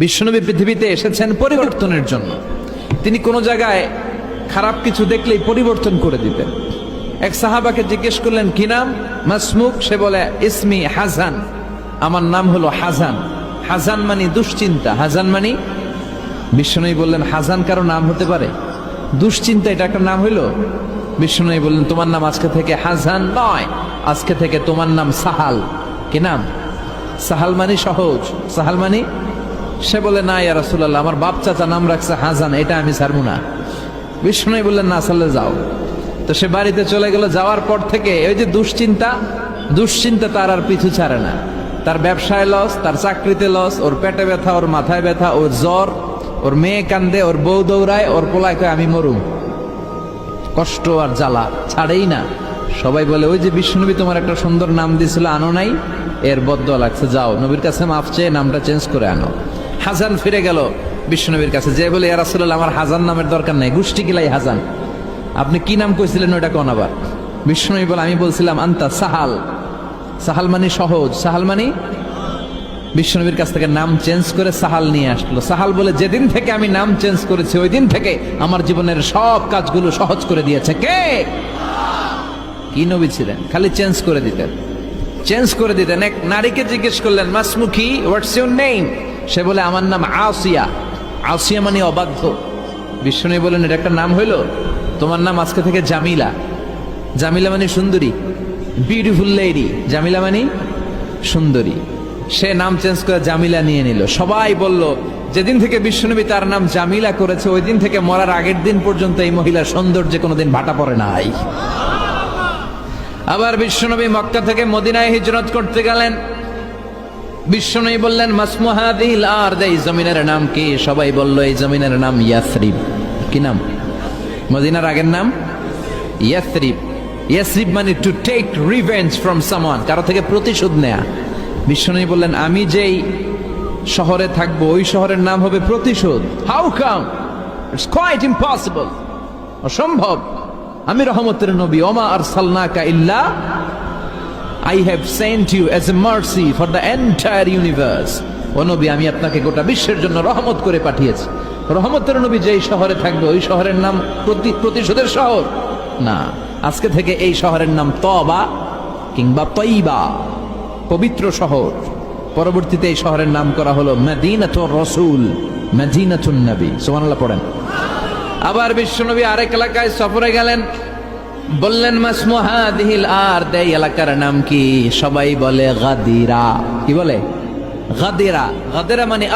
বিশ্বনবী পৃথিবীতে এসেছেন পরিবর্তনের জন্য। তিনি কোনো জায়গায় খারাপ কিছু দেখলেই পরিবর্তন করে দিতেন। এক সাহাবাকে জিজ্ঞেস করলেন, কি নাম? মাসমুক? সে বলে, ইসমি হাজান, আমার নাম হলো হাজান। হাজান মানে দুশ্চিন্তা। হাজান মানে? বিশ্বনবী বললেন, হাজান কারো নাম হতে পারে? দুশ্চিন্তা এটা একটা নাম হইল? বিশ্বনবী বললেন, তোমার নাম আজকে থেকে হাজান নয়, আজকে থেকে তোমার নাম সাহাল। কি নাম? সাহাল মানে সহজ। সাহাল মানে? সে বলে, না ইয়া রাসূলুল্লাহ, আমার বাপ চাচা নাম রাখছে হাজান, এটা আমি ছাড়বো না। বিষ্ণু বললেন, না সাল্লে যাও। তো সে বাড়িতে চলে গেল। যাওয়ার পর থেকে ওই যে দুশ্চিন্তা তার আর পিছু ছাড়ে না। তার ব্যবসায় লস, তার চাকরিতে লস, ওর পেটে ব্যথা, ওর মাথায় ব্যথা, ওর জ্বর, ওর মেয়ে কান্দে, ওর বউ দৌড়ায়, ওর পোলায় কয় আমি মরুম। কষ্ট আর জ্বালা ছাড়েই না। সবাই বলে, ওই যে বিশ্বনবী তোমার একটা সুন্দর নাম দিয়েছিল, আনো নাই, এর বদদোয়া লাগছে, যাও নবীর কাছে মাফ চেয়ে নামটা চেঞ্জ করে আনো। হাজান ফিরে গেল বিশ্বনবীর কাছে, যে বলে, ইয়া রাসূলুল্লাহ, আমার হাজান নামের দরকার নাই, গোষ্ঠী কিলাই হাজান, আপনি কি নাম কইছিলেন ওটা কোন আবার? বিশ্বনবী বলে, আমি বলছিলাম আন্তা সাহাল। সাহাল মানে সহজ। সাহাল মানে? বিশ্বনবীর কাছ থেকে নাম চেঞ্জ করে সাহাল নিয়ে আসলো। সাহাল বলে, যেদিন থেকে আমি নাম চেঞ্জ করেছি ওই দিন থেকে আমার জীবনের সব কাজগুলো সহজ করে দিয়েছে। কে? কি নবী ছিলেন? খালি চেঞ্জ করে দিতেন, চেঞ্জ করে দিতেন। এক নারীকে জিজ্ঞেস করলেন, মাসমুখী, হোয়াটস ইউর নেম? সে বলে, আমার নাম আসিয়া। আসিয়া মানে অবাধ্য। বিশ্বনবী বলেন, এটা একটা নাম হইল? তোমার নাম আজকে থেকে জামিলা। জামিলা মানে সুন্দরী, বিউটিফুল লেডি। জামিলা মানে সুন্দরী। সে নাম চেঞ্জ করে জামিলা নিয়ে নিল। সবাই বলল, যেদিন থেকে বিশ্বনবী তার নাম জামিলা করেছে ওই দিন থেকে মরার আগের দিন পর্যন্ত এই মহিলার সৌন্দর্যে কোনোদিন ভাটা পড়ে নাই। আবার বিশ্বনবী মক্কা থেকে মদিনায় হিজরত করতে গেলেন। বিশ্বনবী বললেন, মাসমু হাযিহিল আরদ, এই জমিনের নাম কি? সবাই বলল, এই জমিনের নাম ইয়াসরিব। কি নাম? মদিনার আগের নাম ইয়াসরিব। ইয়াসরিব মানে to take revenge from someone, কারো থেকে প্রতিশোধ নেয়া। বিশ্বনবী বললেন, আমি যেই শহরে থাকবো ওই শহরের নাম হবে প্রতিশোধ। How come? It's quite impossible, অসম্ভব। আমি রহমতের নবী, ওমা আরসালনাকা ইল্লা I have sent you as a mercy for the entire universe. ও নবী, আমি আপনাকে গোটা বিশ্বের জন্য রহমত করে পাঠিয়েছি। রহমতের নবী যেই শহরে থাকবে ওই শহরের নাম প্রতিশোধের শহর না। আজকে থেকে এই শহরের নাম তওবা কিংবা তয়বা, পবিত্র শহর। পরবর্তীতে এই শহরের নাম করা হলো মদিনাতুর রাসূল, মদিনাতুন নবী। সুবহানাল্লাহ পড়েন। আবার বিশ্বনবী আরেক এলাকায় সফরে গেলেন। বললেন, মাসমু হাযিহিল আরদ, এই এলাকার নাম কি? সবাই বলে গাদিরা। কি বলে? গাদিরা। গাদিরা মানে